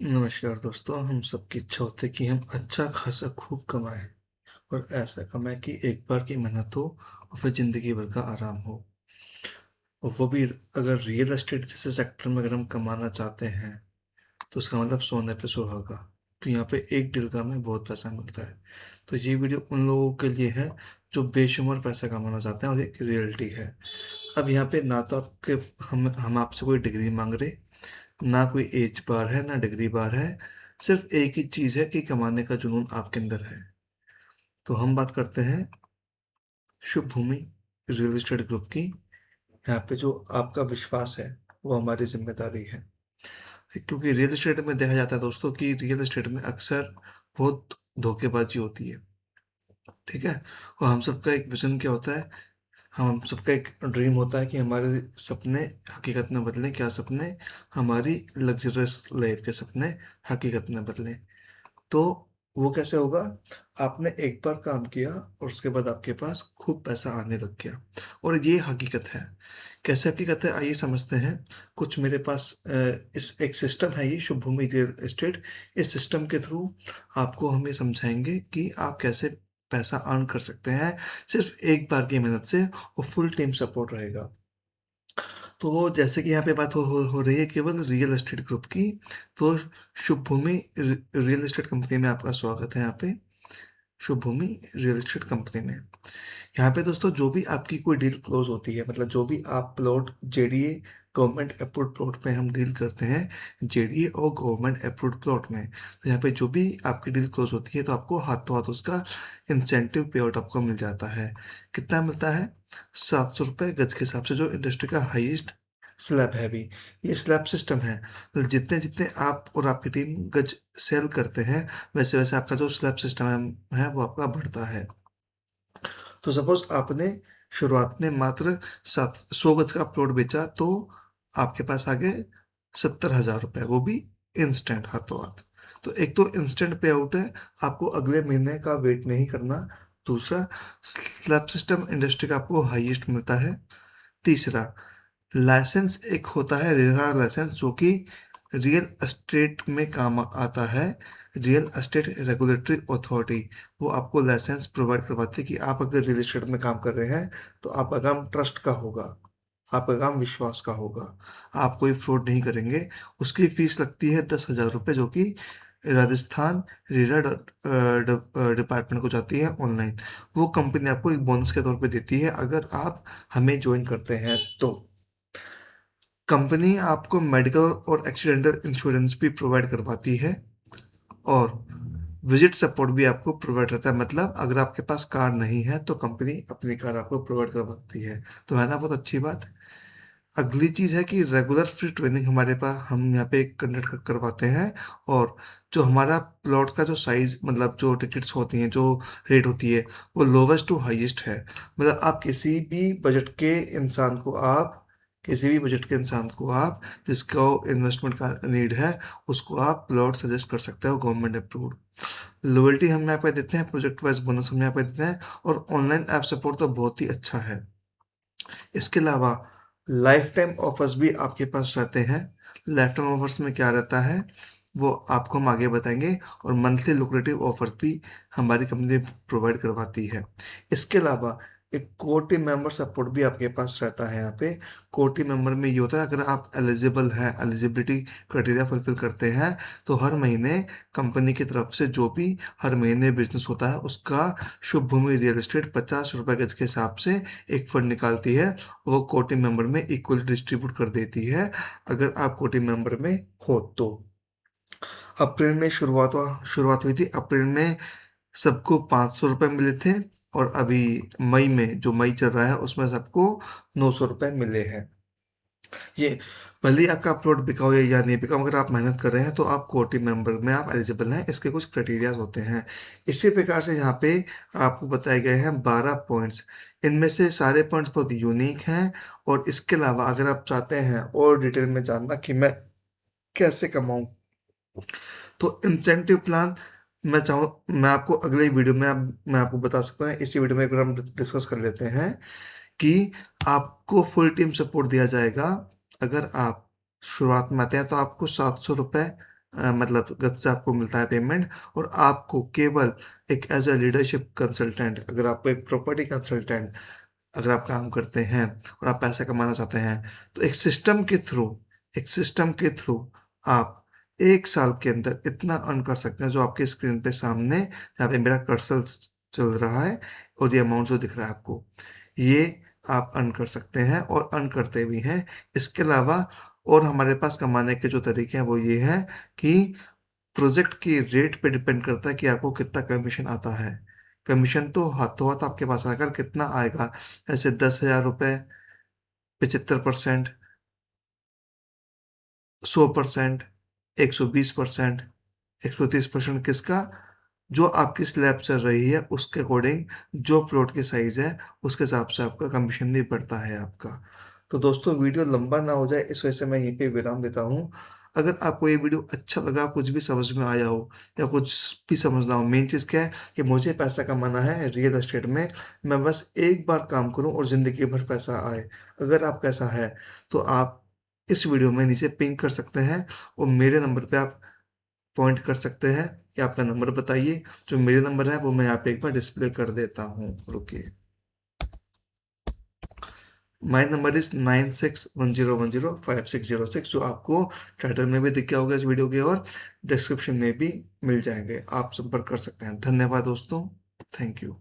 नमस्कार दोस्तों, हम सबकी इच्छा होती है कि हम अच्छा खासा खूब कमाएं और ऐसा कमाएं कि एक बार की मेहनत हो और फिर ज़िंदगी भर का आराम हो। और वो भी अगर रियल एस्टेट जैसे सेक्टर में अगर हम कमाना चाहते हैं तो उसका मतलब सोने पे सुहागा, कि यहाँ पे एक डील का हमें बहुत पैसा मिलता है। तो ये वीडियो उन लोगों के लिए है जो बेशुमार पैसा कमाना चाहते हैं और एक रियलिटी है। अब यहाँ पे ना तो आपके हम आपसे कोई डिग्री मांग रहे, ना कोई एज बार है, ना डिग्री बार है। सिर्फ एक ही चीज़ है कि कमाने का जुनून आपके अंदर है। तो हम बात करते हैं शुभ भूमि रियल एस्टेट ग्रुप की। यहाँ पे जो आपका विश्वास है वो हमारी जिम्मेदारी है, क्योंकि रियल एस्टेट में देखा जाता है दोस्तों कि रियल एस्टेट में अक्सर बहुत धोखेबाजी होती है। ठीक है। और हम सबका एक विजन क्या होता है, हम सबका एक ड्रीम होता है कि हमारे सपने हकीकत में बदलें। क्या सपने? हमारी लग्जरियस लाइफ के सपने हकीकत में बदलें। तो वो कैसे होगा? आपने एक बार काम किया और उसके बाद आपके पास खूब पैसा आने लग गया। और ये हकीकत है। कैसे हकीकत है आइए समझते हैं। कुछ मेरे पास इस एक सिस्टम है, ये शुभ भूमि रियल एस्टेट। इस सिस्टम के थ्रू आपको हम ये समझाएंगे कि आप कैसे पैसा अर्न कर सकते हैं सिर्फ एक बार की मेहनत से, और फुल टीम सपोर्ट रहेगा। तो जैसे कि यहाँ पे बात हो रही है केवल रियल एस्टेट ग्रुप की। तो शुभ भूमि रियल एस्टेट कंपनी में आपका स्वागत है। यहाँ पे शुभ भूमि रियल एस्टेट कंपनी में, यहाँ पे दोस्तों जो भी आपकी कोई डील क्लोज होती है, मतलब जो भी आप plot JDA government approved plot पे हम डील करते हैं, जेडीए और गवर्नमेंट अप्रूव्ड प्लॉट में, तो यहाँ पे जो भी आपकी डील क्लोज होती है तो आपको हाथों हाथ उसका इंसेंटिव पे आउट आपको मिल जाता है। कितना मिलता है? 700 रुपये गज के हिसाब से, जो इंडस्ट्री का हाईएस्ट स्लैब है। भी ये स्लैब सिस्टम है, तो जितने जितने आप और आपकी टीम गज सेल करते हैं वैसे वैसे आपका जो स्लैब सिस्टम है वो आपका बढ़ता है। तो सपोज आपने शुरुआत में मात्र 700 गज का प्लॉट बेचा तो आपके पास आ गए 70,000 रुपये, वो भी इंस्टेंट हाथों हाथ। तो एक तो इंस्टेंट पे आउट है, आपको अगले महीने का वेट नहीं करना। दूसरा, स्लैब सिस्टम इंडस्ट्री का आपको हाईएस्ट मिलता है। तीसरा, लाइसेंस एक होता है रेरा लाइसेंस, जो कि रियल एस्टेट में काम आता है। रियल एस्टेट रेगुलेटरी अथॉरिटी वो आपको लाइसेंस प्रोवाइड करवाती है कि आप अगर रियल एस्टेट में काम कर रहे हैं तो आपका काम ट्रस्ट का होगा, आपका काम विश्वास का होगा, आप कोई फ्रॉड नहीं करेंगे। उसकी फीस लगती है 10,000 रुपये, जो कि राजस्थान रेरा डिपार्टमेंट को जाती है ऑनलाइन। वो कंपनी आपको एक बोनस के तौर पे देती है अगर आप हमें ज्वाइन करते हैं तो। कंपनी आपको मेडिकल और एक्सीडेंटल इंश्योरेंस भी प्रोवाइड करवाती है, और विजिट सपोर्ट भी आपको प्रोवाइड रहता है। मतलब अगर आपके पास कार नहीं है तो कंपनी अपनी कार आपको प्रोवाइड करवाती है। तो है ना बहुत अच्छी बात। अगली चीज़ है कि रेगुलर फ्री ट्रेनिंग हमारे पास हम यहाँ पे कंडक्ट करवाते हैं। और जो हमारा प्लॉट का जो साइज, मतलब जो टिकट्स होती हैं, जो रेट होती है, वो लोवेस्ट टू हाईएस्ट है। मतलब आप किसी भी बजट के इंसान को आप किसी भी बजट के इंसान को आप जिसको इन्वेस्टमेंट का नीड है उसको आप प्लॉट सजेस्ट कर सकते हो गवर्नमेंट अप्रूव्ड। लॉयल्टी हम यहाँ पे देते हैं, प्रोजेक्ट वाइज बोनस हम यहाँ पे देते हैं, और ऑनलाइन ऐप सपोर्ट तो बहुत ही अच्छा है। इसके अलावा लाइफ टाइम ऑफर्स भी आपके पास रहते हैं। लाइफ टाइम ऑफर्स में क्या रहता है वो आपको हम आगे बताएंगे, और मंथली लुक्रेटिव ऑफर्स भी हमारी कंपनी प्रोवाइड करवाती है। इसके अलावा एक कोर टीम मेंबर सपोर्ट भी आपके पास रहता है। यहाँ पे कोर टीम मेंबर में ये होता है, अगर आप एलिजिबल हैं, एलिजिबिलिटी क्राइटेरिया फुलफिल करते हैं, तो हर महीने कंपनी की तरफ से जो भी हर महीने बिजनेस होता है उसका शुभ भूमि रियल एस्टेट 50 रुपये गज के हिसाब से एक फंड निकालती है। वो कोटी मेंबर में इक्वली डिस्ट्रीब्यूट कर देती है अगर आप कोटी मेंबर में हो तो। अप्रैल में शुरुआत हुई थी। अप्रैल में सबको 500 रुपये मिले थे, और अभी मई में, जो मई चल रहा है, उसमें सबको 900 रुपये मिले हैं। ये भले ही आपका अपलोड बिका हो या नहीं बिका हो, अगर आप मेहनत कर रहे हैं तो आप कोटी मेंबर में आप एलिजिबल हैं। इसके कुछ क्राइटेरियाज होते हैं। इसी प्रकार से यहाँ पे आपको बताए गए हैं 12 पॉइंट्स। इनमें से सारे पॉइंट्स बहुत यूनिक हैं। और इसके अलावा अगर आप चाहते हैं और डिटेल में जानना कि मैं कैसे कमाऊं, तो इंसेंटिव प्लान मैं आपको अगले वीडियो में मैं आपको बता सकता हूँ। इसी वीडियो में एक बार हम डिस्कस कर लेते हैं कि आपको फुल टीम सपोर्ट दिया जाएगा। अगर आप शुरुआत में आते हैं तो आपको 700 रुपये मतलब गत से आपको मिलता है पेमेंट। और आपको केवल एक एज अ लीडरशिप कंसल्टेंट, अगर आपको एक प्रॉपर्टी कंसल्टेंट अगर आप काम करते हैं और आप पैसा कमाना चाहते हैं, तो एक सिस्टम के थ्रू आप 1 साल के अंदर इतना अर्न कर सकते हैं, जो आपके स्क्रीन पे सामने यहाँ पे मेरा कर्सर चल रहा है और ये अमाउंट जो दिख रहा है आपको, ये आप अर्न कर सकते हैं और अर्न करते भी हैं। इसके अलावा और हमारे पास कमाने के जो तरीके हैं वो ये हैं कि प्रोजेक्ट की रेट पे डिपेंड करता है कि आपको कितना कमीशन आता है। कमीशन तो हाथों हाथ आपके पास आकर कितना आएगा, ऐसे 10,000 रुपये, 75%, 100%, 120%, 130% किसका, जो आपकी स्लैब चल रही है उसके अकॉर्डिंग, जो प्लॉट की साइज है उसके हिसाब से आपका कमीशन नहीं बढ़ता है आपका। तो दोस्तों वीडियो लंबा ना हो जाए इस वजह से मैं यहीं पे विराम देता हूँ। अगर आपको ये वीडियो अच्छा लगा, कुछ भी समझ में आया हो या कुछ भी समझना हो, मेन चीज़ क्या है कि मुझे पैसा कमाना है रियल एस्टेट में, मैं बस एक बार काम करूं और ज़िंदगी भर पैसा आए। अगर आपका ऐसा है तो आप इस वीडियो में नीचे पिंक कर सकते हैं और मेरे नंबर पे आप पॉइंट कर सकते हैं कि आपका नंबर बताइए। जो मेरे नंबर है वो मैं यहाँ पे एक बार डिस्प्ले कर देता हूँ, रुकिए। माई नंबर इज 9610105606, जो आपको टाइटल में भी दिख गया होगा इस वीडियो के, और डिस्क्रिप्शन में भी मिल जाएंगे। आप संपर्क कर सकते हैं। धन्यवाद दोस्तों, थैंक यू।